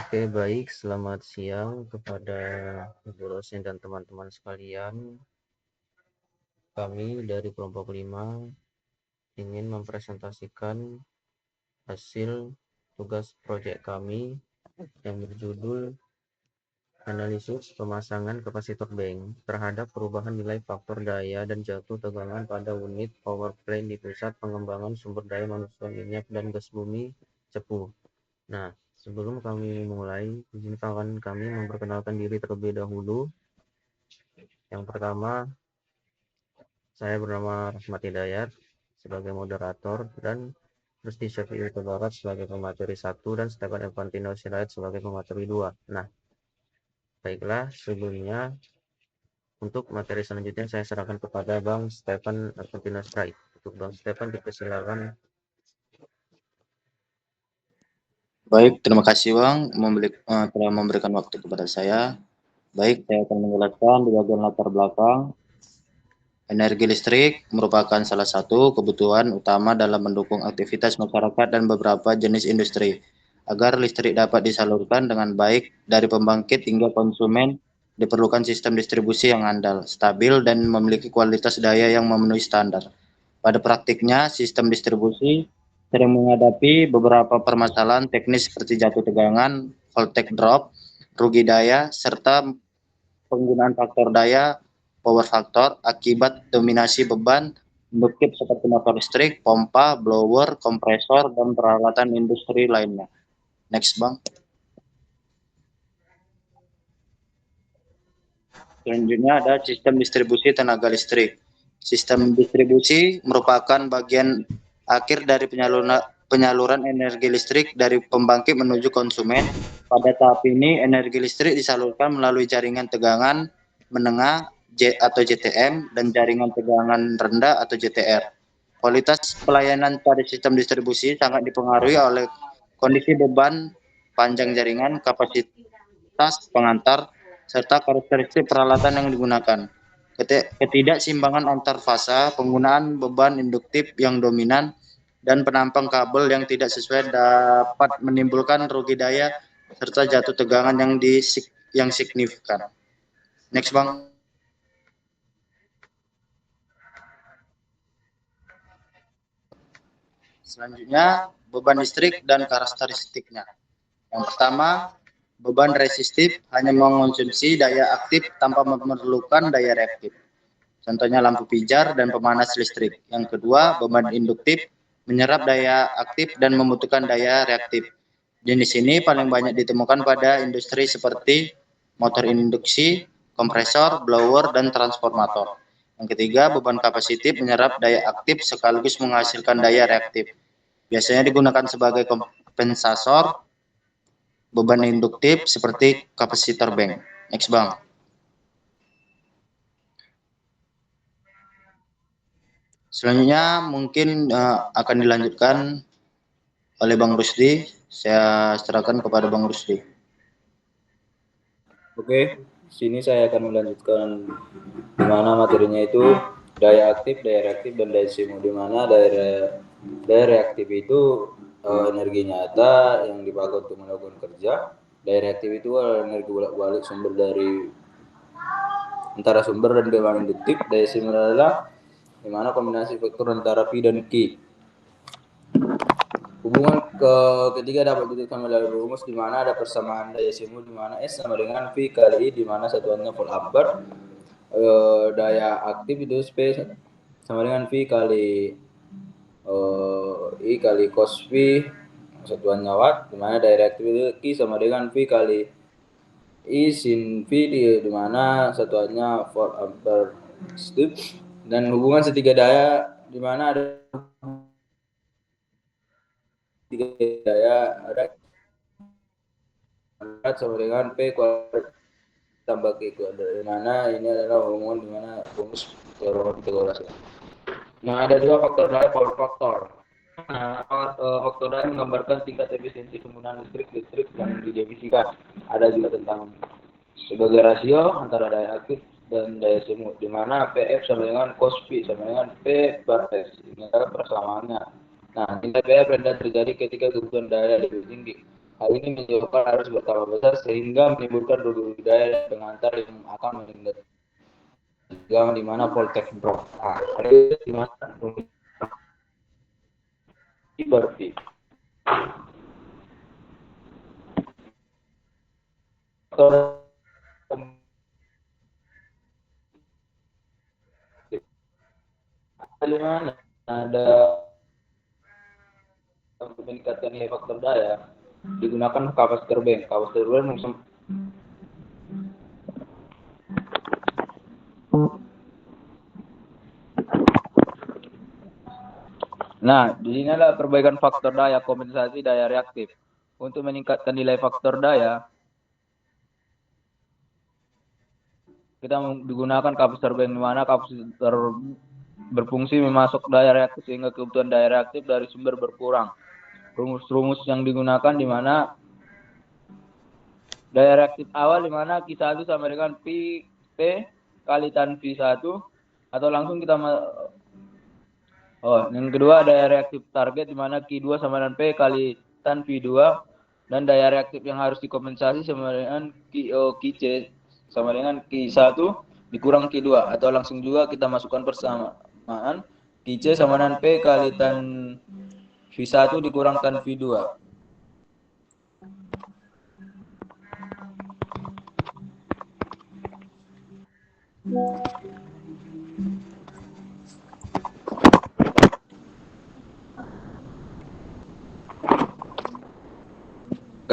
Oke, baik. Selamat siang kepada ibu dosen dan teman-teman sekalian. Kami dari kelompok 5 ingin mempresentasikan hasil tugas proyek kami yang berjudul analisis pemasangan kapasitor bank terhadap perubahan nilai faktor daya dan jatuh tegangan pada unit power plant di pusat pengembangan sumber daya manusia minyak dan gas bumi Cepu. Nah, sebelum kami mulai, izinkan kami memperkenalkan diri terlebih dahulu. Yang pertama, saya bernama Rahmat Hidayat sebagai moderator dan Rusti Syafi'i Barat sebagai pemateri 1 dan Stefan Evantino Sirait sebagai pemateri 2. Nah, baiklah, sebelumnya untuk materi selanjutnya saya serahkan kepada Bang Stefan Evantino Sirait. Untuk Bang Stefan dipersilakan. Baik, terima kasih Bang telah memberikan waktu kepada saya. Baik, saya akan menjelaskan di bagian latar belakang. Energi listrik merupakan salah satu kebutuhan utama dalam mendukung aktivitas masyarakat dan beberapa jenis industri. Agar listrik dapat disalurkan dengan baik dari pembangkit hingga konsumen, diperlukan sistem distribusi yang andal, stabil, dan memiliki kualitas daya yang memenuhi standar. Pada praktiknya, sistem distribusi sering menghadapi beberapa permasalahan teknis seperti jatuh tegangan, voltage drop, rugi daya, serta penggunaan faktor daya, power factor, akibat dominasi beban, induktif seperti motor listrik, pompa, blower, kompresor, dan peralatan industri lainnya. Next, Bang. Selanjutnya ada sistem distribusi tenaga listrik. Sistem distribusi merupakan bagian akhir dari penyaluran energi listrik dari pembangkit menuju konsumen. Pada tahap ini, energi listrik disalurkan melalui jaringan tegangan menengah atau JTM dan jaringan tegangan rendah atau JTR. Kualitas pelayanan pada sistem distribusi sangat dipengaruhi oleh kondisi beban, panjang jaringan, kapasitas pengantar, serta karakteristik peralatan yang digunakan. Ketidakseimbangan antar fasa, penggunaan beban induktif yang dominan, dan penampang kabel yang tidak sesuai dapat menimbulkan rugi daya serta jatuh tegangan yang signifikan. Next, Bang. Selanjutnya, beban listrik dan karakteristiknya. Yang pertama, beban resistif hanya mengonsumsi daya aktif tanpa memerlukan daya reaktif. Contohnya lampu pijar dan pemanas listrik. Yang kedua, beban induktif menyerap daya aktif dan membutuhkan daya reaktif. Jenis ini paling banyak ditemukan pada industri seperti motor induksi, kompresor, blower, dan transformator. Yang ketiga, beban kapasitif menyerap daya aktif sekaligus menghasilkan daya reaktif. Biasanya digunakan sebagai kompensator beban induktif seperti kapasitor bank. Next, Bang. Selanjutnya mungkin akan dilanjutkan oleh Bang Rusdi. Saya serahkan kepada Bang Rusdi. Oke, sini saya akan melanjutkan di mana materinya itu daya aktif, daya reaktif, dan daya semu. Di mana daya reaktif itu energi nyata yang dipakai untuk melakukan kerja. Daya reaktif itu energi bolak-balik sumber dari antara sumber dan beban induktif. Daya semu adalah di mana kombinasi faktor antara P dan Q. Hubungan ketiga dapat ditentukan melalui rumus di mana ada persamaan daya semu di mana S sama dengan V kali I di mana satuannya volt ampere. Daya aktif itu P sama dengan V kali I kali cos V satuannya watt, di mana daya reaktif itu Q sama dengan V kali I sin V di mana satuannya volt ampere. Dan hubungan setiga daya di mana ada tiga daya ada sama dengan P kuadrat tambah Q kuadrat, di mana ini adalah hubungan di mana rumus teorema Pythagoras. Nah, ada dua faktor daya, power factor. Nah, faktor daya menggambarkan tingkat efisiensi penggunaan listrik yang didefinikan. Ada juga tentang sebagai rasio antara daya aktif dan daya semu, di mana PF sama dengan cos P sama dengan P bar S. Ini adalah persamaannya. Nah, tingkat PF rendah terjadi ketika kebutuhan daya lebih tinggi. Hal ini menyebabkan arus bertambah besar sehingga menimbulkan rugi daya dan pengantar yang akan meningkat di mana voltage drop. Nah, ini di mana berarti di mana ada untuk meningkatkan nilai faktor daya digunakan kapasitor bank. Kapasitor bank Nah, di sini adalah perbaikan faktor daya kompensasi daya reaktif. Untuk meningkatkan nilai faktor daya, kita menggunakan kapasitor bank, di mana kapasitor berfungsi memasok daya reaktif sehingga kebutuhan daya reaktif dari sumber berkurang. Rumus-rumus yang digunakan di mana daya reaktif awal di mana Q1 sama dengan P kali tan V1, atau langsung kita yang kedua daya reaktif target di mana Q2 sama dengan P kali tan V2, dan daya reaktif yang harus dikompensasi sama dengan QC sama dengan Q1 dikurang Q2, atau langsung juga kita masukkan persamaan QC sama dengan P kali tan V1 dikurang tan V2.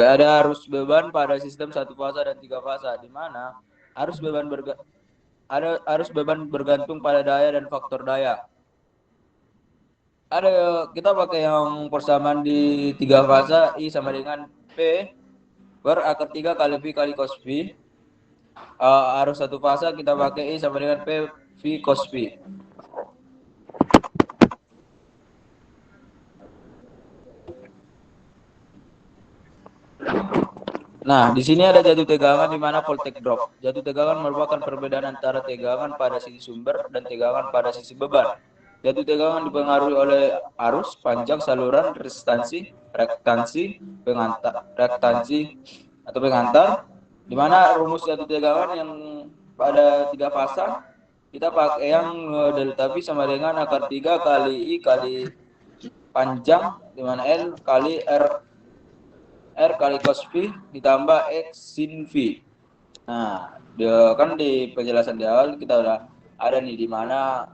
Ada arus beban pada sistem satu fasa dan tiga fasa, di mana arus beban bergantung pada daya dan faktor daya. Kita pakai yang persamaan di tiga fasa I sama dengan P per akar 3 kali V kali cos V. Arus satu fasa kita pakai I sama dengan P V cos V. Nah, di sini ada jatuh tegangan di mana voltage drop. Jatuh tegangan merupakan perbedaan antara tegangan pada sisi sumber dan tegangan pada sisi beban. Jatuh tegangan dipengaruhi oleh arus, panjang saluran, resistansi, reaktansi, pengantar, di mana rumus jatuh tegangan yang pada tiga fasa kita pakai yang delta V sama dengan akar 3 kali I kali panjang, di mana L kali R kali cos V ditambah X sin V. Nah, kan di penjelasan di awal kita udah ada nih di mana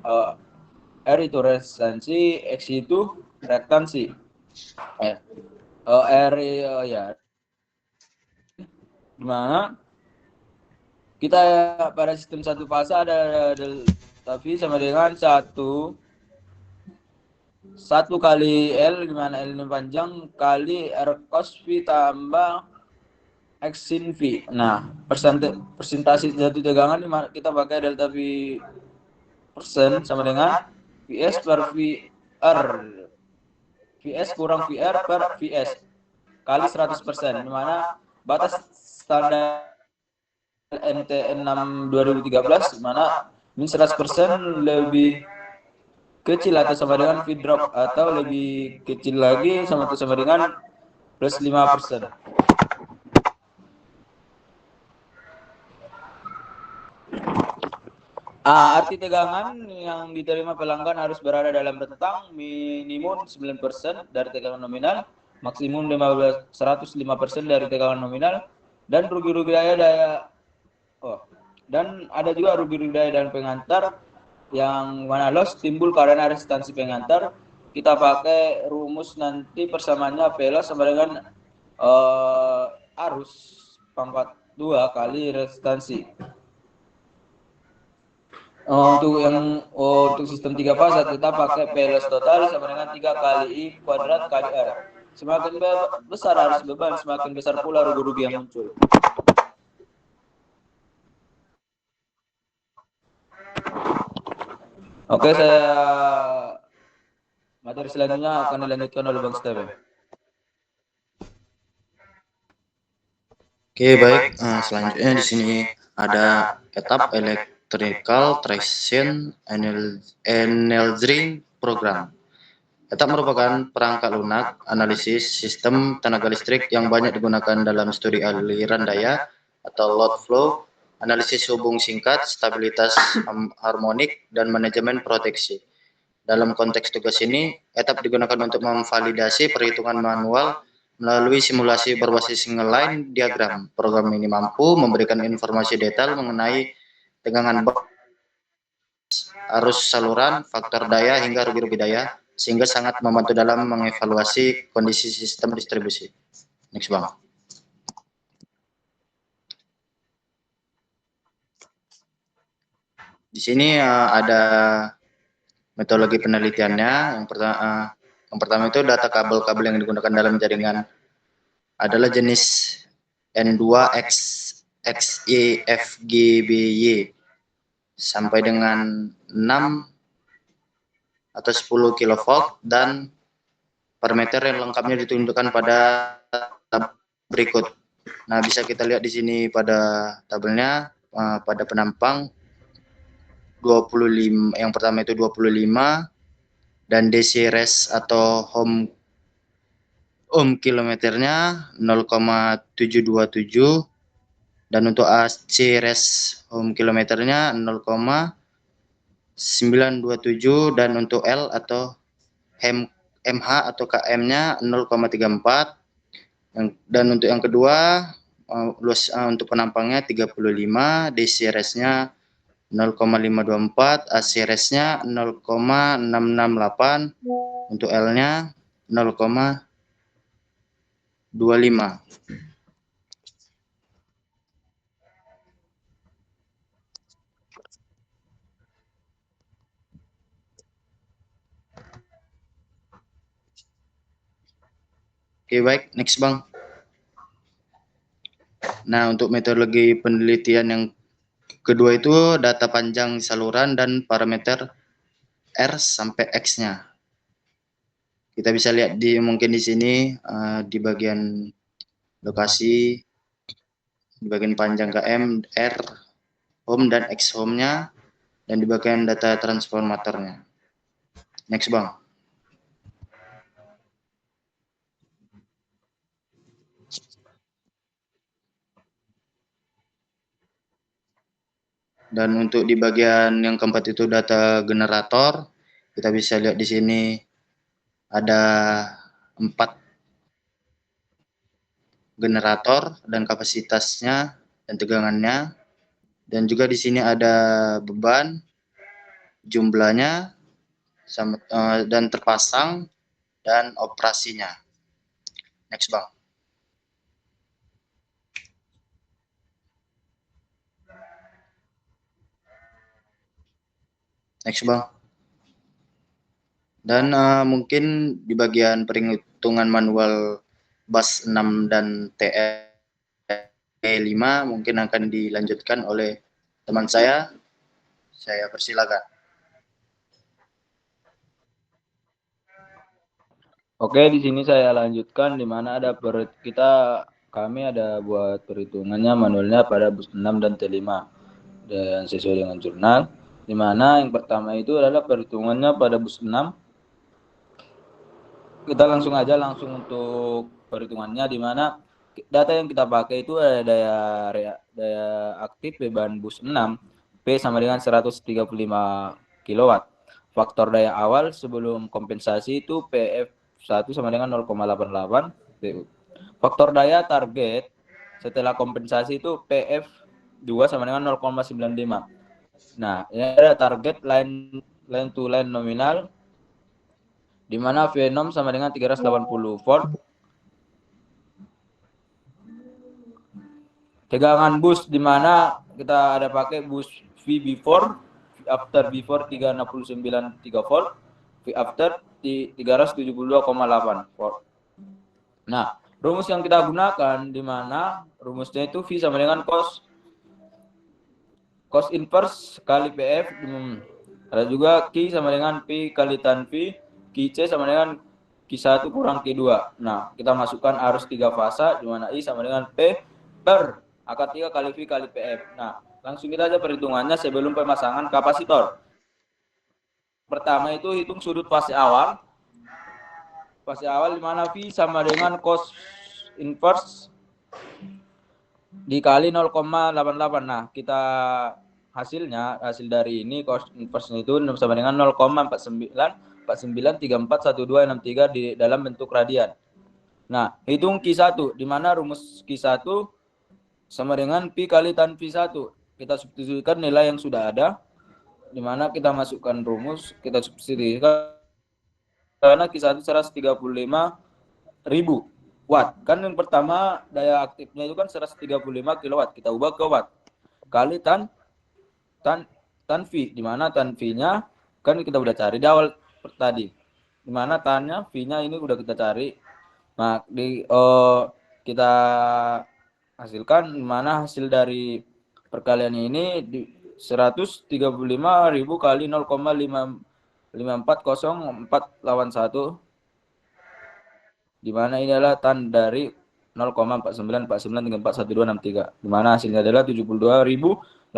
R itu resistansi, X itu reaktansi. R ya, di mana kita pada sistem satu fasa ada delta V sama dengan satu kali L, di mana L ini panjang, kali R cos V tambah X sin V. Nah, persentase jatuh tegangan kita pakai delta V persen sama dengan VS per VR. VS kurang VR per VS kali 100%, di mana batas standar NTN 6 2013 di mana min 100% lebih kecil atau sama dengan V drop, atau lebih kecil lagi sama dengan plus 5%. Arti tegangan yang diterima pelanggan harus berada dalam rentang minimum 9% dari tegangan nominal, maksimum 105% dari tegangan nominal, dan rugi-rugi dan ada juga rugi-rugi daya dan pengantar yang mana loss timbul karena resistansi pengantar. Kita pakai rumus nanti persamaannya P loss sama dengan arus pangkat 2 kali resistansi. Untuk sistem 3 fasa kita pakai P loss total sama dengan 3 kali I kuadrat kali R. Semakin besar arus beban, semakin besar pula rugi-rugi yang muncul. Oke, materi selanjutnya akan dilanjutkan oleh Bang Steven. Oke, baik. Selanjutnya di sini ada etap electrical traction engineering program. ETAP merupakan perangkat lunak analisis sistem tenaga listrik yang banyak digunakan dalam studi aliran daya atau load flow, analisis hubung singkat, stabilitas harmonik, dan manajemen proteksi. Dalam konteks tugas ini, ETAP digunakan untuk memvalidasi perhitungan manual melalui simulasi berbasis single line diagram. Program ini mampu memberikan informasi detail mengenai tegangan arus saluran, faktor daya, hingga rugi-rugi daya, sehingga sangat membantu dalam mengevaluasi kondisi sistem distribusi. Next, Bang. Di sini ada metodologi penelitiannya. Yang pertama itu data kabel-kabel yang digunakan dalam jaringan adalah jenis N2X XEFGBY sampai dengan 6 atau 10 kV dan parameter yang lengkapnya ditunjukkan pada tab berikut. Nah, bisa kita lihat di sini pada tabelnya pada penampang 25, yang pertama itu 25, dan DC res atau home kilometernya 0,727, dan untuk AC res home kilometernya 0,927, dan untuk L atau MH atau KM-nya 0,34. Dan untuk yang kedua untuk penampangnya 35, DC res-nya 0,524, AC res-nya 0,668, untuk L-nya 0,25. Oke, baik, next, Bang. Nah, untuk metodologi penelitian yang kedua itu data panjang saluran dan parameter R sampai X-nya. Kita bisa lihat mungkin di sini di bagian lokasi, di bagian panjang KM, R, home, dan X home-nya, dan di bagian data transformatornya. Next, Bang. Dan untuk di bagian yang keempat itu data generator, kita bisa lihat di sini ada 4 generator dan kapasitasnya dan tegangannya, dan juga di sini ada beban, jumlahnya, dan terpasang, dan operasinya. Next, Bang. Next, Bang. Dan mungkin di bagian perhitungan manual bus 6 dan TE5 mungkin akan dilanjutkan oleh teman saya. Saya persilakan. Oke, di sini saya lanjutkan di mana kami ada buat perhitungannya manualnya pada bus 6 dan T5 dan sesuai dengan jurnal. Di mana yang pertama itu adalah perhitungannya pada bus 6. Kita langsung untuk perhitungannya, di mana data yang kita pakai itu ada daya aktif beban bus 6 P sama dengan 135 kW. Faktor daya awal sebelum kompensasi itu PF1 sama dengan 0,88 PU. Faktor daya target setelah kompensasi itu PF2 sama dengan 0,95. Nah, ini ada target line to line nominal, di mana V6 sama dengan 380 volt. Tegangan bus di mana kita ada pakai bus V before, V after before 369 volt, V after 372,8 volt. Nah, rumus yang kita gunakan di mana rumusnya itu V sama dengan cos inverse kali PF, ada juga Q sama dengan P kali tan V, QC sama dengan Q1 kurang Q2. Nah, kita masukkan arus 3 fasa, di mana I sama dengan P per akar 3 kali V kali PF. Nah, langsung kita aja perhitungannya sebelum pemasangan kapasitor. Pertama itu hitung sudut fase awal, fase awal di mana V sama dengan cos inverse dikali 0,88. Nah, kita hasil dari ini cos inverse itu sama dengan 0,49341263 di dalam bentuk radian. Nah, hitung Q1 di mana rumus Q1 sama dengan Pi kali tan V1. Kita substitusikan nilai yang sudah ada di mana kita masukkan rumus, kita substitusikan karena Q1 135.000 watt. Kan yang pertama daya aktifnya itu kan 135 kilowatt, kita ubah ke watt. Kali tan V, di mana tan V-nya kan kita udah cari di awal tadi. Di mana tan-nya V-nya ini udah kita cari. Nah, kita hasilkan di mana hasil dari perkalian ini di 135.000 kali 0,55404 lawan 1, di mana ini adalah tan dari 0,4949341263, di mana hasilnya adalah 72.865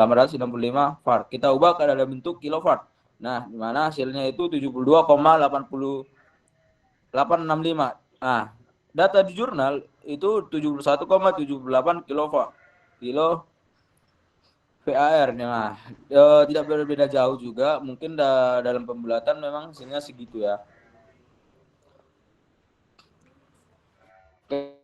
var. Kita ubah ke dalam bentuk kilowatt. Nah, di mana hasilnya itu 72,865. Nah, data di jurnal itu 71,78 kilo VAR. Nah, tidak berbeda jauh juga, mungkin dalam pembulatan memang hasilnya segitu ya. Oke.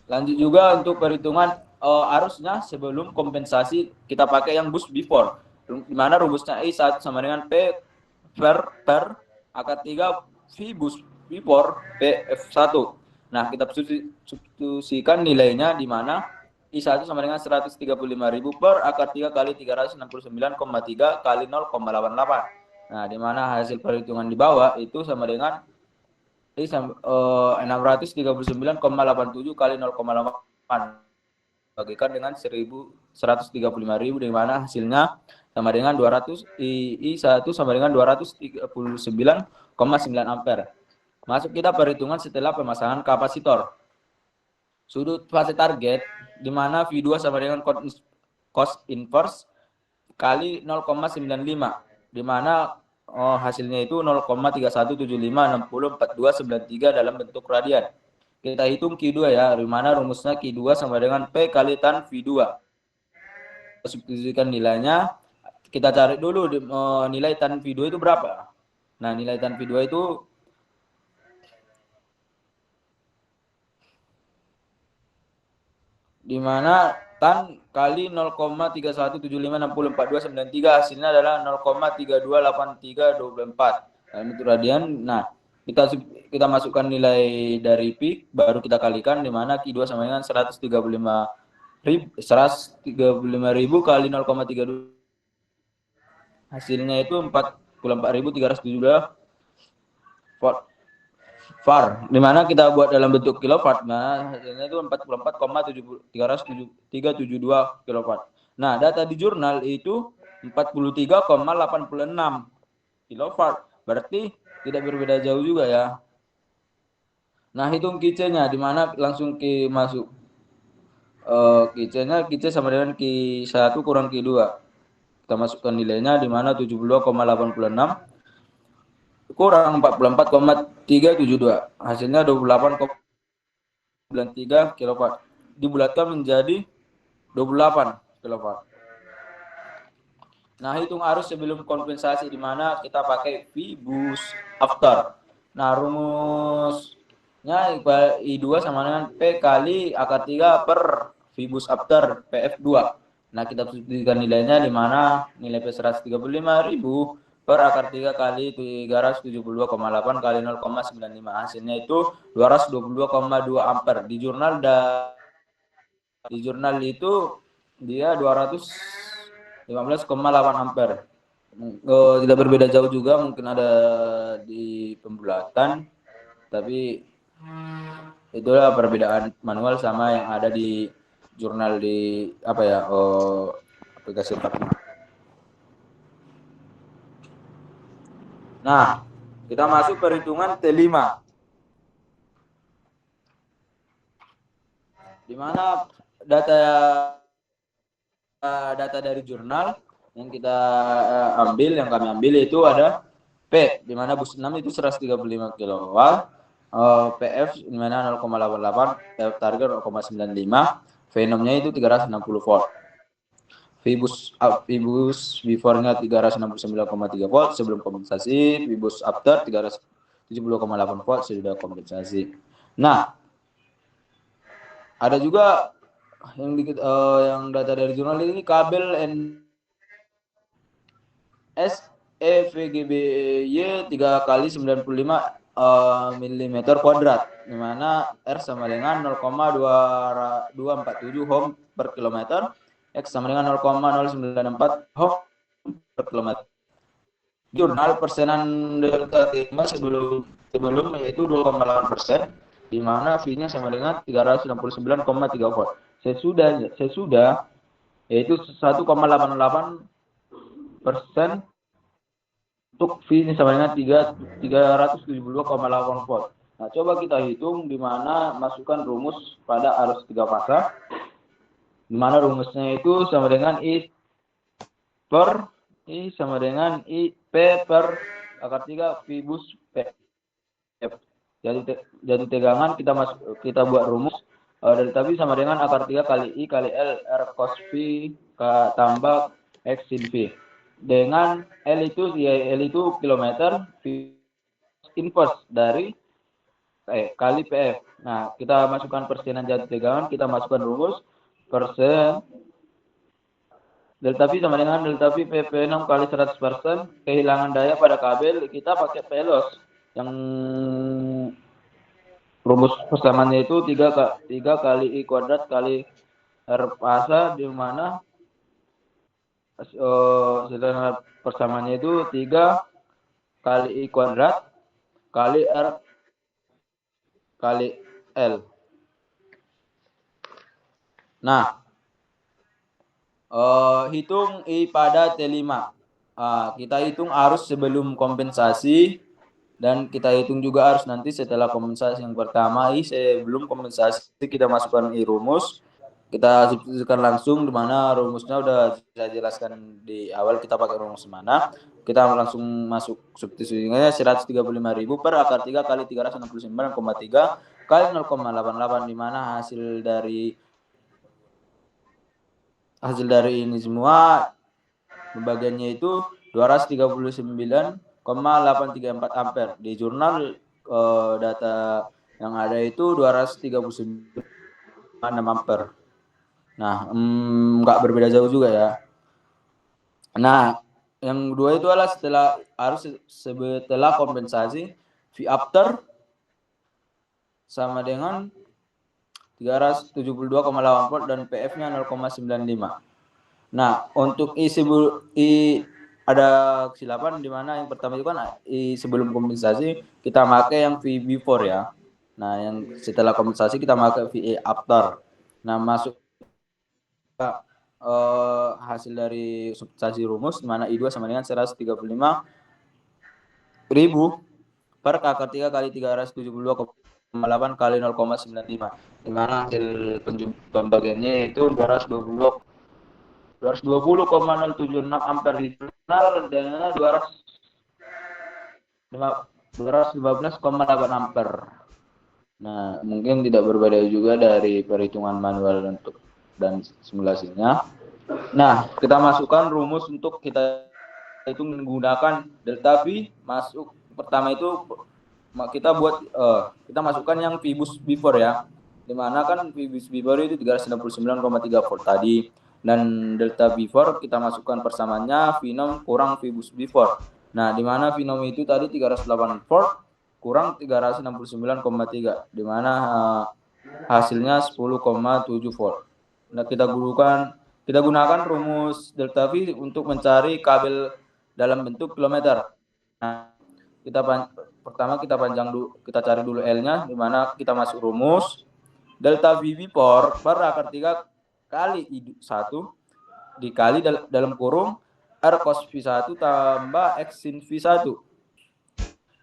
Lanjut juga untuk perhitungan arusnya sebelum kompensasi, kita pakai yang boost before, di mana rumusnya I1 sama dengan P per akar 3 V boost before PF1. Nah, kita substitusikan nilainya di mana I1 sama dengan 135.000 per akar 3 kali 369,3 kali 0,88. Nah, di mana hasil perhitungan di bawah itu sama dengan 639,87 kali 0,8 bagikan dengan 135.000, di mana hasilnya sama dengan 200, I1 sama dengan 239,9 ampere. Masuk kita perhitungan setelah pemasangan kapasitor. Sudut fase target di mana V2 sama dengan cos inverse kali 0,95, di mana hasilnya itu 0,3175604293 dalam bentuk radian. Kita hitung Q2 ya, di mana rumusnya Q2 sama dengan P kali tan V2. Substitusikan nilainya, kita cari dulu nilai tan V2 itu berapa. Nah, nilai tan V2 itu di mana tan kali 0,3175604293 hasilnya adalah 0,328324 dalam bentuk radian. Nah, kita masukkan nilai dari P, baru kita kalikan, di mana Q2 sama dengan 135.000 kali 0,32, hasilnya itu 44.372 var, di mana kita buat dalam bentuk kilowatt. Nah, hasilnya itu 44,372 kilowatt. Nah, data di jurnal itu 43,86 kilowatt. Berarti tidak berbeda jauh juga ya. Nah, hitung Q-nya, di mana langsung masuk Q-nya, Q sama dengan Q1 kurang Q2. Kita masukkan nilainya, di mana 72,86 kurang 44,372, hasilnya 28,93 kilowatt, dibulatkan menjadi 28 kilowatt. Nah, hitung arus sebelum kompensasi, di mana kita pakai V boost after. Nah, rumusnya I2 sama dengan P kali akar 3 per V boost after PF2. Nah, kita substitusikan nilainya, di mana nilai P 135.000 per akar 3 kali 372,8 kali 0,95, hasilnya itu 222,2 ampere. Di jurnal itu dia 215,8 ampere. Tidak berbeda jauh juga, mungkin ada di pembulatan, tapi itulah perbedaan manual sama yang ada di jurnal di aplikasi Fatma. Nah, kita masuk perhitungan T5, di mana data dari jurnal yang kita kami ambil itu ada P, di mana bus 6 itu 135 kW, PF di mana 0,88, PF target 0,95, Venomnya itu 360 volt. Vibus before-nya 369,3 volt sebelum kompensasi, Vibus after 370,8 volt sudah kompensasi. Nah, ada juga yang data dari jurnal ini kabel SEVGBY 3 kali 95 mm kuadrat, di mana R sama dengan 0,247 ohm per kilometer, X sama dengan 0,094 ohm per kilometer. Jurnal persenan delta T sebelum yaitu 2,8%, di mana V-nya sama dengan 369,3 volt. Sesudah yaitu 1,88% untuk V ini sama dengan 372,8 volt. Nah, coba kita hitung di mana masukkan rumus pada arus 3 fasa. Di mana rumusnya itu sama dengan I sama dengan P per akar 3 Vibus P. Jadi tegangan kita buat rumus delta V sama dengan akar 3 kali I kali L R cos V tambah X sin V. Dengan L itu kilometer, V inverse dari kali PF. Nah, kita masukkan persenan jatuh tegangan, kita masukkan rumus persen delta V sama dengan delta V PP6 kali 100%, kehilangan daya pada kabel, kita pakai pelos yang rumus persamaannya itu 3 kali I kuadrat kali R fasa, di mana persamaannya itu 3 kali I kuadrat kali R kali L. Nah, hitung I pada T5. Kita hitung arus sebelum kompensasi, dan kita hitung juga arus nanti setelah kompensasi. Yang pertama, I sebelum kompensasi kita masukkan I rumus. Kita substitusikan langsung, di mana rumusnya udah saya jelaskan di awal, kita pakai rumus mana. Kita langsung masuk substitusinya 135.000 per akar 3 kali 369,3 kali 0,88, di mana hasil dari ini semua pembagiannya itu 239,834 ampere. Di jurnal data yang ada itu 239,6 ampere. Nah, nggak berbeda jauh juga ya. Nah, yang kedua itu adalah setelah kompensasi, V after sama dengan 372,8 volt dan PF-nya 0,95. Nah, untuk I ada kesilapan, di mana yang pertama itu kan I sebelum kompensasi kita pakai yang V before ya. Nah, yang setelah kompensasi kita pakai VA after. Nah, masuk hasil dari substitusi rumus, di mana I2 sama dengan 135.000 per akar 3 kali 372,8 kali 0,95, di mana hasil pembagiannya itu 220,076 ampere di jurnal dengan 215,8 ampere. Nah, mungkin tidak berbeda juga dari perhitungan manual dan simulasinya. Nah, kita masukkan rumus untuk kita itu menggunakan delta V. Masuk pertama itu kita masukkan yang Vibus before ya, dimana kan Vibus before itu 369,3 volt tadi, dan delta before kita masukkan persamaannya Vinom kurang Vibus before. Nah, dimana Vinom itu tadi 308 volt kurang 369,3, dimana hasilnya 10,7 volt. Nah, kita gunakan rumus delta V untuk mencari kabel dalam bentuk kilometer. Nah, pertama kita cari dulu L-nya, di mana kita masuk rumus delta V before per akar 3 kali I1 dikali dalam kurung R cos V1 tambah X sin V1.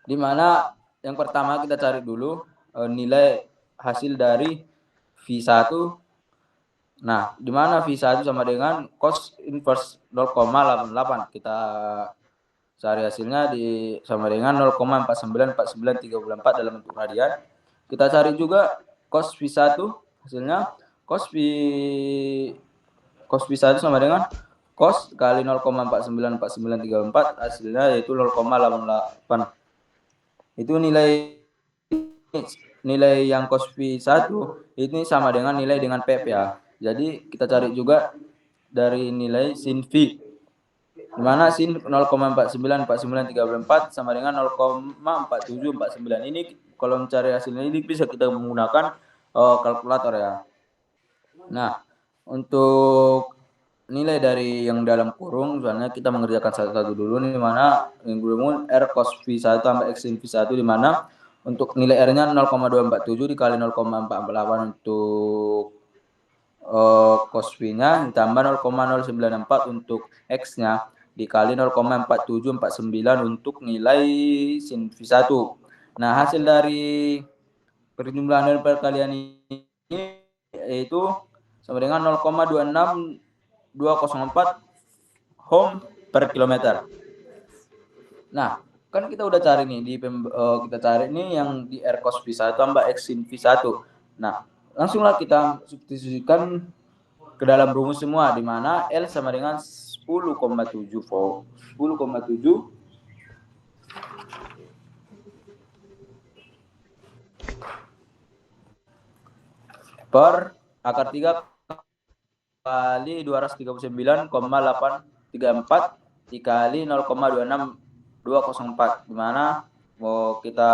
Di mana yang pertama kita cari dulu nilai hasil dari V1. Nah, di mana V1 sama dengan cos inverse 0,88. Kita cari hasilnya sama dengan 0,494934 dalam bentuk radian. Kita cari juga cos V1 hasilnya. Cos V1 sama dengan cos kali 0,494934 hasilnya yaitu 0,88. Itu nilai yang cos V1 ini sama dengan nilai dengan PEP ya. Jadi kita cari juga dari nilai sin V. Di mana sin 0,494934 sama dengan 0,4749. Ini kalau mencari hasilnya ini bisa kita menggunakan kalkulator ya. Nah, untuk nilai dari yang dalam kurung, soalnya kita mengerjakan satu-satu dulu nih, mana yang kurung R cos V1 tambah X sin V1 di mana untuk nilai R-nya 0,247 dikali 0,448 untuk cos V-nya ditambah 0,094 untuk X-nya dikali 0,4749 untuk nilai sin V1. Nah, hasil dari perjumlahan dan perkalian ini yaitu sama dengan 0,26204 ohm per kilometer. Nah, kan kita udah cari nih kita cari nih yang di R cos V1 tambah X sin V1. Nah, langsunglah kita substitusikan ke dalam rumus semua, di mana L sama dengan 10,7 volt, 10,7 per akar 3 kali 239,834 dikali 0,26204, di mana mau kita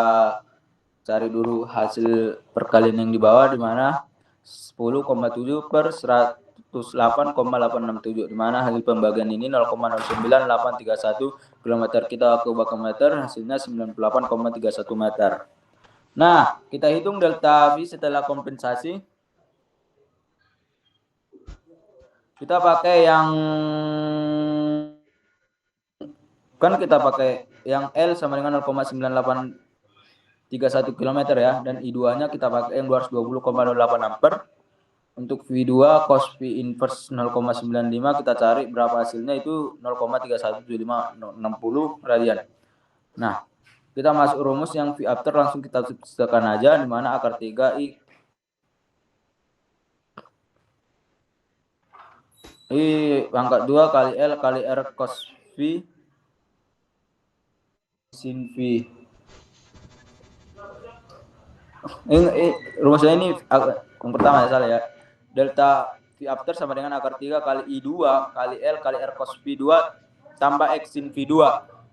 cari dulu hasil perkalian yang di bawah, di mana 10,7 per 108,867, di mana hasil pembagian ini 0,09831 km, kita ke ubah ke meter, hasilnya 98,31 meter. Nah, kita hitung delta V setelah kompensasi. Kita pakai yang L sama dengan 0,9831 km ya, dan I2-nya kita pakai yang 220,08 ampere. Untuk V2 cos V inverse 0,95 kita cari berapa hasilnya, itu 0,317560 radian. Nah, kita masuk rumus yang V after, langsung kita substitusikan aja, di mana akar 3 I pangkat 2 kali L kali R cos V sin V. Ini rumusnya ini yang pertama ya, salah ya. Delta V after sama dengan akar 3 kali I2 kali L kali R cos V2 tambah X sin V2.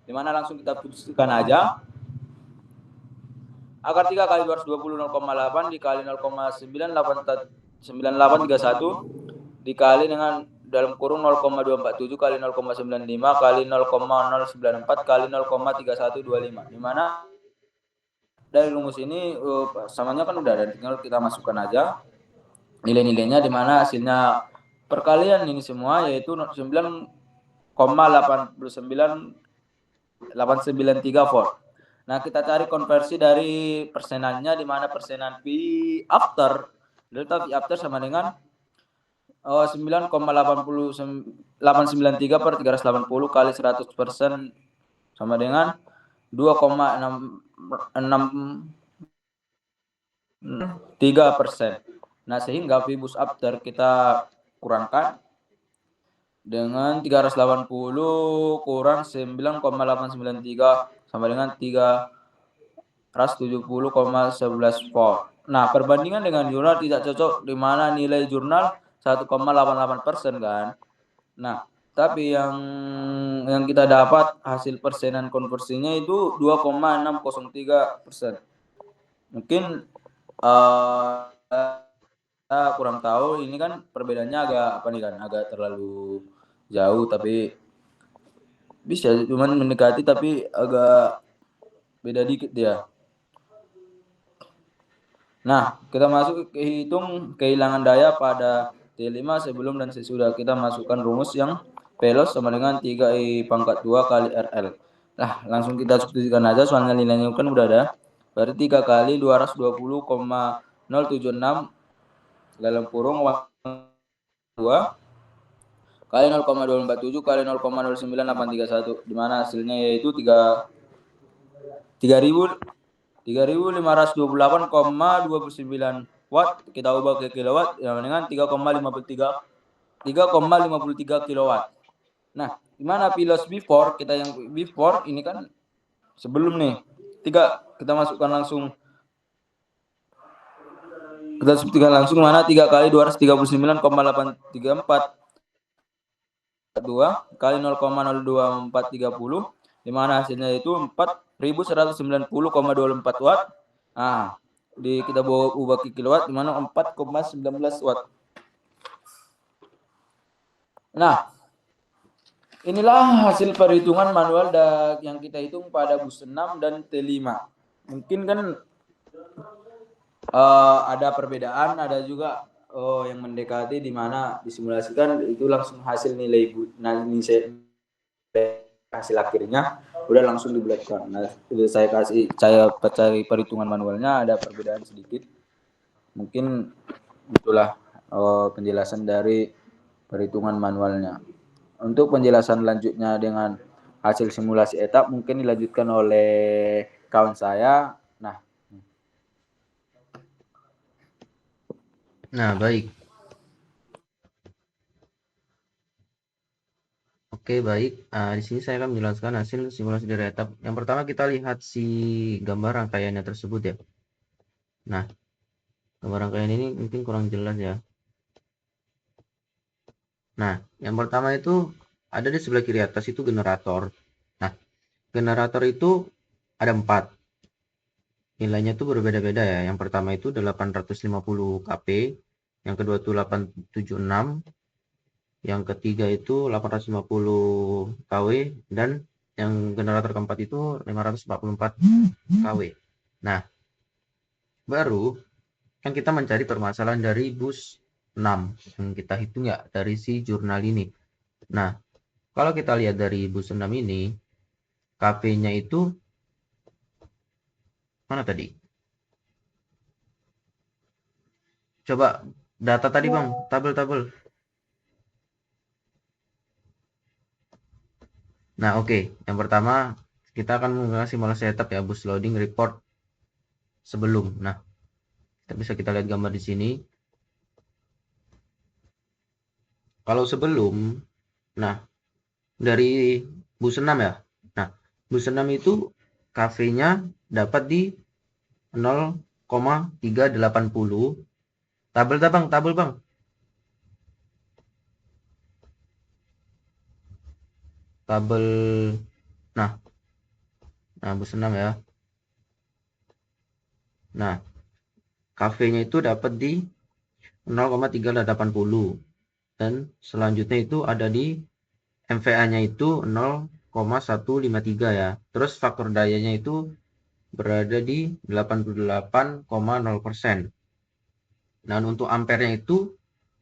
Dimana langsung kita putuskan aja. Akar 3 kali 220 0,8 dikali 0,9831 dikali dengan dalam kurung 0,247 kali 0,95 kali 0,094 kali 0,3125. Dimana dari rumus ini samanya kan udah ada, tinggal kita masukkan aja nilai-nilainya, di mana hasilnya perkalian ini semua yaitu 9,893 volt. Nah, kita cari konversi dari persenannya, di mana persenan V after, delta V after sama dengan 9,893 per 380 kali 100% sama dengan 2,663%. Nah, sehingga V bus after kita kurangkan dengan 380 kurang 9,893 sama dengan 370,11 volt. Nah, perbandingan dengan jurnal tidak cocok, di mana nilai jurnal 1,88% kan. Nah, tapi yang kita dapat hasil persenan konversinya itu 2,603%. Mungkin kurang tahu, ini kan perbedaannya agak terlalu jauh, tapi bisa cuman mendekati, tapi agak beda dikit dia. Nah, kita masuk ke hitung kehilangan daya pada T5 sebelum dan sesudah. Kita masukkan rumus yang P loss sama dengan 3I pangkat 2 kali RL. Nah, langsung kita substitusikan aja, soalnya nilainya kan udah ada. Berarti 3 kali 220,076 dalam kurung 2 kali 0,247 kali 0,0981, di mana hasilnya yaitu 3.528,29 watt. Kita ubah ke kilowatt dengan 3,53 kilowatt. Nah, di mana Pilos before, kita yang before ini kan sebelum nih. Kita masukkan langsung. Kita substitusikan langsung mana 3 kali 239,834 2 kali 0,02430, di mana hasilnya itu 4.190,24 watt. Nah, kita bawa ubah ke kilowatt, di mana 4,19 watt. Nah, inilah hasil perhitungan manual yang kita hitung pada bus 6 dan T5. Mungkin kan ada perbedaan, ada juga yang mendekati, di mana disimulasikan itu langsung hasil nilai hasil akhirnya udah langsung dibulatkan. Nah, saya cari perhitungan manualnya, ada perbedaan sedikit. Mungkin itulah penjelasan dari perhitungan manualnya. Untuk penjelasan lanjutnya dengan hasil simulasi etap mungkin dilanjutkan oleh kawan saya. Nah, baik. Oke, baik. Di sini saya akan menjelaskan hasil simulasi dari etap. Yang pertama kita lihat si gambar rangkaiannya tersebut ya. Nah, gambar rangkaian ini mungkin kurang jelas ya. Nah, yang pertama itu ada di sebelah kiri atas itu generator. Nah, generator itu ada 4. Nilainya itu berbeda-beda ya. Yang pertama itu 850 kP, yang kedua itu 876, yang ketiga itu 850 kW, dan yang generator keempat itu 544 kW. Nah, baru kan kita mencari permasalahan dari bus 6 yang kita hitung ya dari si jurnal ini. Nah, kalau kita lihat dari bus 6 ini, KP-nya itu mana tadi? Coba data tadi Bang, tabel. Nah, oke. Yang pertama kita akan menggunakan simulasi etap ya, bus loading report sebelum. Nah, kita lihat gambar di sini. Kalau sebelum, nah dari bus 6 ya. Nah, bus 6 itu KV-nya dapat di 0,380. Tabel Bang. Tabel. Nah, bus 6 ya. Nah, KV-nya itu dapat di 0,380. Dan selanjutnya itu ada di MVA-nya itu 0,153 ya. Terus faktor dayanya itu berada di 88,0%. Nah, untuk ampernya itu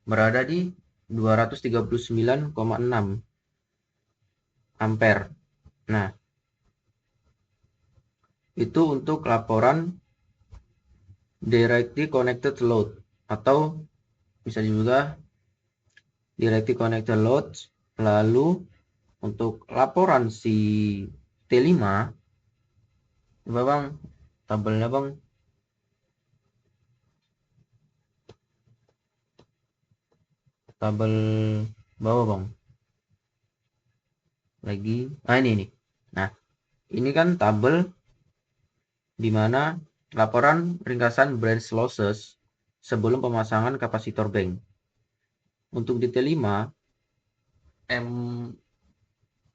berada di 239,6 ampere. Nah, itu untuk laporan directly connected load, atau bisa juga directly connected load. Lalu untuk laporan si T5, coba Bang, tabelnya Bang. Tabel bawah Bang. Lagi. Ini. Nah, ini kan tabel di mana laporan ringkasan branch losses sebelum pemasangan kapasitor bank. Untuk di T5,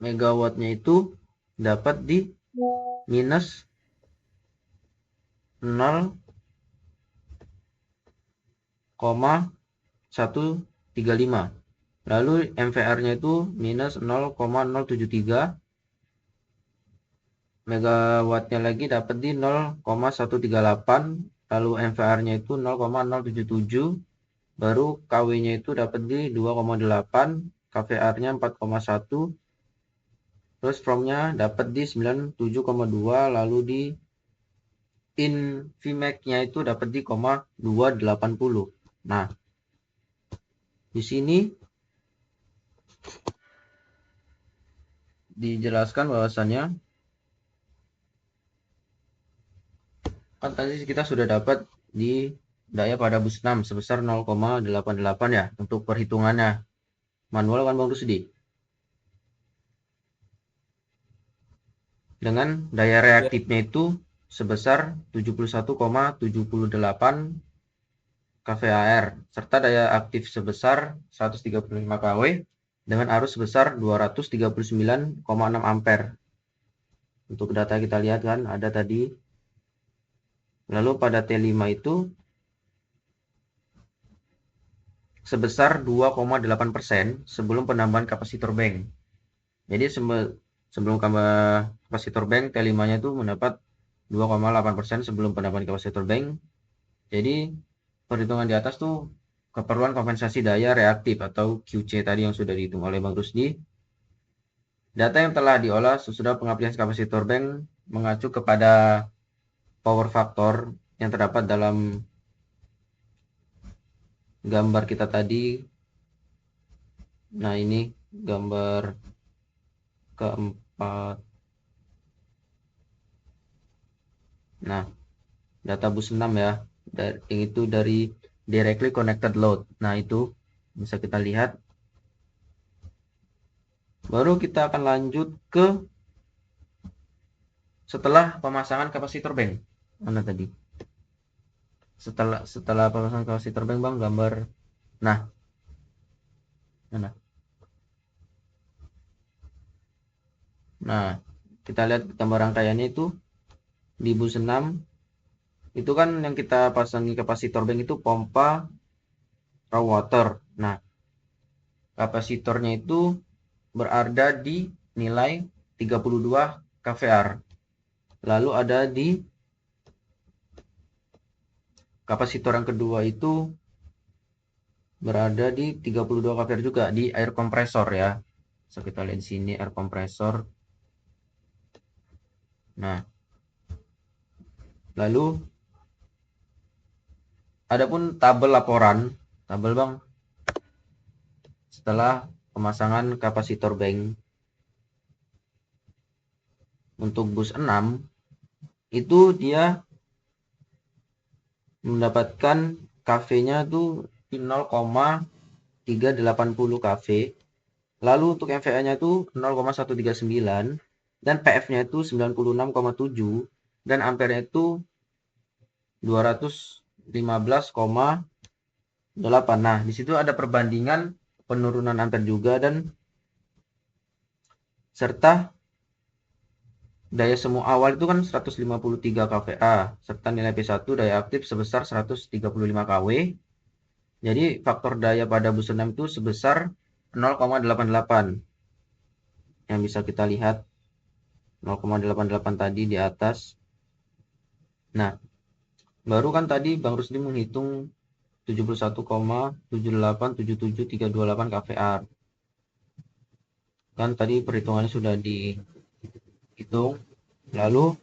megawattnya itu dapat di minus 0,135. Lalu MVR-nya itu minus 0,073. Megawattnya lagi dapat di 0,138. Lalu MVR-nya itu 0,077. Baru KW-nya itu dapat di 2,8. KVR-nya 4,1. Terus from-nya dapat di 97,2. Lalu di Vmax-nya itu dapat di 0,280. Nah, di sini dijelaskan bahwasannya kan tadi kita sudah dapat di daya pada bus 6 sebesar 0,88 ya untuk perhitungannya manual kan Bang Rusdi. Dengan daya reaktifnya itu sebesar 71,78 kVAR serta daya aktif sebesar 135 kW dengan arus sebesar 239,6 ampere. Untuk data kita lihat kan ada tadi. Lalu pada T5 itu sebesar 2,8% sebelum penambahan kapasitor bank. Jadi sebelum kapasitor bank T5-nya itu mendapat 2,8% sebelum penambahan kapasitor bank. Jadi perhitungan di atas tuh keperluan kompensasi daya reaktif atau QC tadi yang sudah dihitung oleh Bang Rusdi. Data yang telah diolah sesudah pengaplikasian kapasitor bank mengacu kepada power factor yang terdapat dalam gambar kita tadi. Nah, ini gambar keempat. Nah, data bus 6 ya. Itu dari directly connected load. Nah, itu bisa kita lihat. Baru kita akan lanjut ke setelah pemasangan kapasitor bank. Mana tadi? Setelah pemasangan kapasitor bank, Bang, gambar. Nah. Mana? Nah, kita lihat gambar rangkaiannya itu di bus 6 itu kan yang kita pasangi kapasitor bank itu pompa raw water. Nah, kapasitornya itu berada di nilai 32 kVAR. Lalu ada di kapasitor yang kedua itu berada di 32 kVAR juga di air kompresor ya. So, kita lihat di sini air kompresor. Nah, lalu adapun tabel laporan, tabel Bang, setelah pemasangan kapasitor bank untuk bus 6 itu dia mendapatkan KV-nya tuh 0,380 kV. Lalu untuk MVA-nya itu 0,139 dan PF-nya itu 96,7 dan ampere-nya itu 215,8. Nah, di situ ada perbandingan penurunan ampere juga dan serta daya semu awal itu kan 153 kVA serta nilai P1 daya aktif sebesar 135 kW. Jadi faktor daya pada bus 6 itu sebesar 0,88 yang bisa kita lihat 0,88 tadi di atas. Nah, baru kan tadi Bang Rusdi menghitung 71,7877328 kVAR. Kan tadi perhitungannya sudah dihitung. Lalu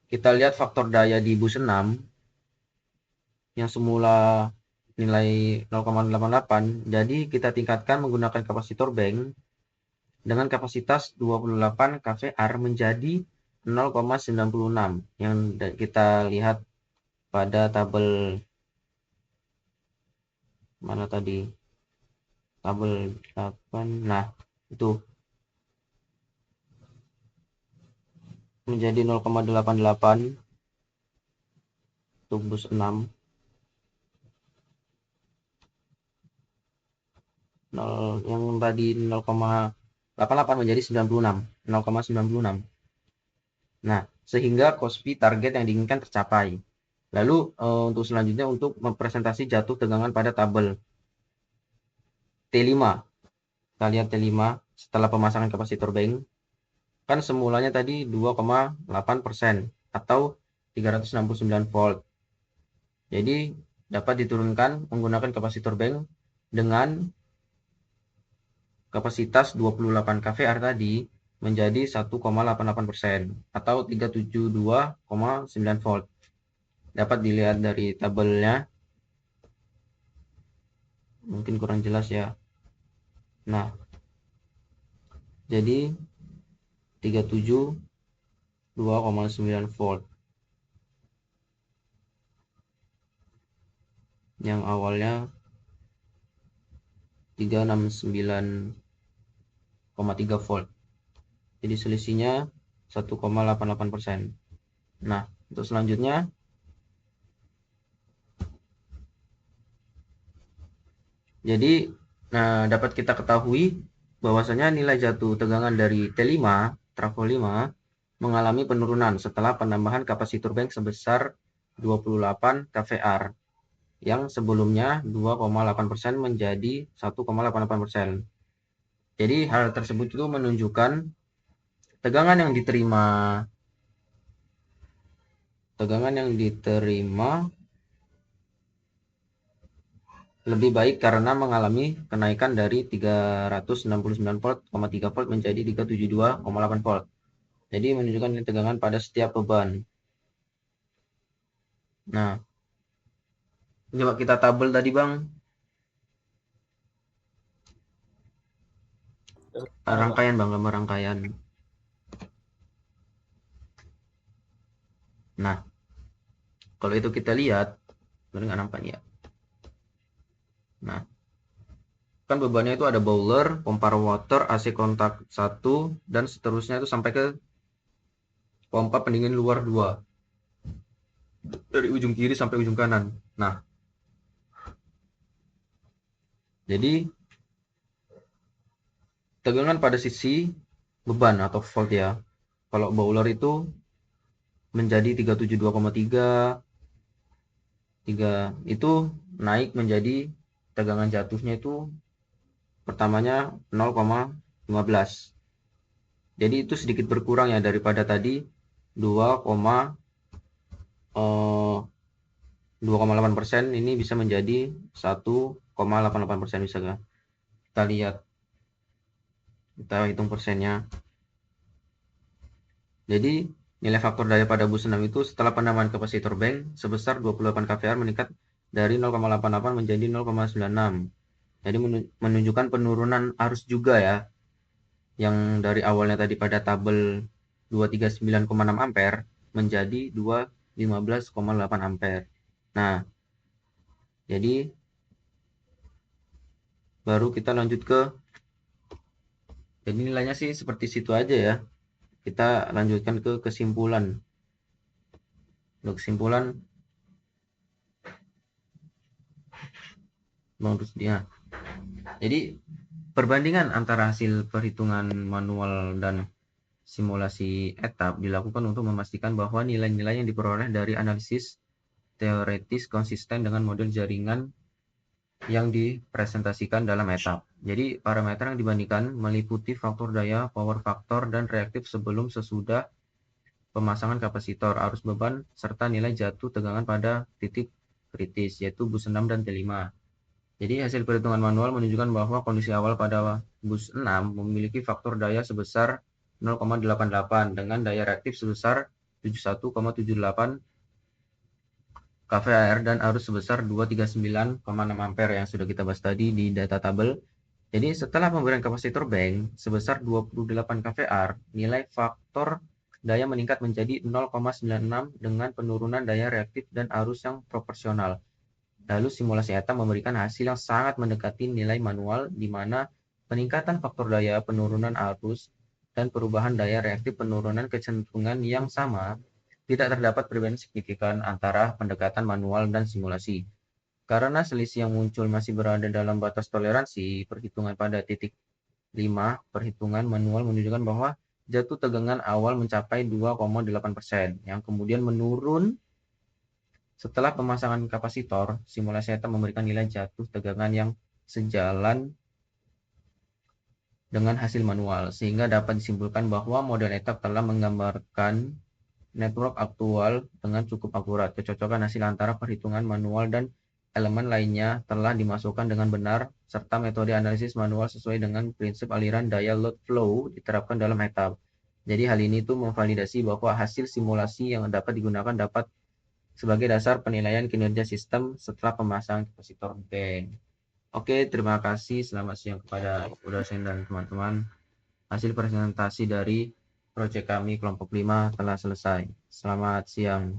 kita lihat faktor daya di bus 6 yang semula nilai 0,88, jadi kita tingkatkan menggunakan kapasitor bank dengan kapasitas 28 kVAR menjadi 0,96 yang kita lihat pada tabel mana tadi, tabel 8. Nah, itu menjadi 0,88 untuk bus 6. Yang tadi 0,88 menjadi 96, 0,96. Nah, sehingga KOSPI target yang diinginkan tercapai. Lalu untuk selanjutnya untuk mempresentasi jatuh tegangan pada tabel T5. Kita lihat T5 setelah pemasangan kapasitor bank. Kan semulanya tadi 2,8% atau 369 volt. Jadi dapat diturunkan menggunakan kapasitor bank dengan kapasitas 28 kVAR tadi menjadi 1,88% atau 372,9 volt. Dapat dilihat dari tabelnya. Mungkin kurang jelas ya. Nah, jadi 37,2,9 volt yang awalnya 369,3 volt. Jadi selisihnya 1,88%. Nah, untuk selanjutnya jadi dapat kita ketahui bahwasanya nilai jatuh tegangan dari T5 trafo 5 mengalami penurunan setelah penambahan kapasitor bank sebesar 28 kVAR yang sebelumnya 2,8% menjadi 1,88%. Jadi hal tersebut itu menunjukkan tegangan yang diterima lebih baik karena mengalami kenaikan dari 369 volt,3 volt menjadi 372,8 volt. Jadi menunjukkan tegangan pada setiap beban. Nah, coba kita tabel tadi Bang. Rangkaian Bang, gambar rangkaian. Nah, kalau itu kita lihat, nggak nampak ya. Nah, kan bebannya itu ada boiler, pompa water, AC kontak 1, dan seterusnya itu sampai ke pompa pendingin luar 2. Dari ujung kiri sampai ujung kanan. Nah, jadi tegangan pada sisi beban atau volt ya. Kalau boiler itu menjadi 372,3, itu naik menjadi tegangan jatuhnya itu pertamanya 0,15. Jadi itu sedikit berkurang ya daripada tadi 2,8%, ini bisa menjadi 1,88% bisa kan? Kita lihat, kita hitung persennya. Jadi nilai faktor daya pada bus 6 itu setelah penambahan kapasitor bank sebesar 28 kVAR meningkat dari 0,88 menjadi 0,96. Jadi menunjukkan penurunan arus juga ya. Yang dari awalnya tadi pada tabel 239,6 ampere menjadi 215,8 ampere. Nah, jadi baru kita lanjut ke, jadi nilainya sih seperti situ aja ya. Kita lanjutkan ke kesimpulan. Untuk kesimpulan, jadi perbandingan antara hasil perhitungan manual dan simulasi etap dilakukan untuk memastikan bahwa nilai-nilai yang diperoleh dari analisis teoretis konsisten dengan model jaringan yang dipresentasikan dalam etap. Jadi parameter yang dibandingkan meliputi faktor daya, power factor, dan reaktif sebelum sesudah pemasangan kapasitor, arus beban, serta nilai jatuh tegangan pada titik kritis, yaitu bus 6 dan T5. Jadi hasil perhitungan manual menunjukkan bahwa kondisi awal pada bus 6 memiliki faktor daya sebesar 0,88 dengan daya reaktif sebesar 71,78 kVAR dan arus sebesar 239,6 ampere yang sudah kita bahas tadi di data tabel. Jadi setelah pemberian kapasitor bank sebesar 28 kVAR, nilai faktor daya meningkat menjadi 0,96 dengan penurunan daya reaktif dan arus yang proporsional. Lalu simulasi ETA memberikan hasil yang sangat mendekati nilai manual di mana peningkatan faktor daya, penurunan arus, dan perubahan daya reaktif penurunan kecenderungan yang sama tidak terdapat perbedaan signifikan antara pendekatan manual dan simulasi. Karena selisih yang muncul masih berada dalam batas toleransi, perhitungan pada titik 5 perhitungan manual menunjukkan bahwa jatuh tegangan awal mencapai 2,8% yang kemudian menurun setelah pemasangan kapasitor. Simulasi ETA memberikan nilai jatuh tegangan yang sejalan dengan hasil manual, sehingga dapat disimpulkan bahwa model ETA telah menggambarkan network aktual dengan cukup akurat. Kecocokan hasil antara perhitungan manual dan elemen lainnya telah dimasukkan dengan benar, serta metode analisis manual sesuai dengan prinsip aliran daya load flow diterapkan dalam etap. Jadi hal ini tuh memvalidasi bahwa hasil simulasi yang dapat digunakan dapat sebagai dasar penilaian kinerja sistem setelah pemasangan kapasitor bank. Oke, terima kasih. Selamat siang kepada Ibu dosen dan teman-teman. Hasil presentasi dari proyek kami kelompok 5 telah selesai. Selamat siang.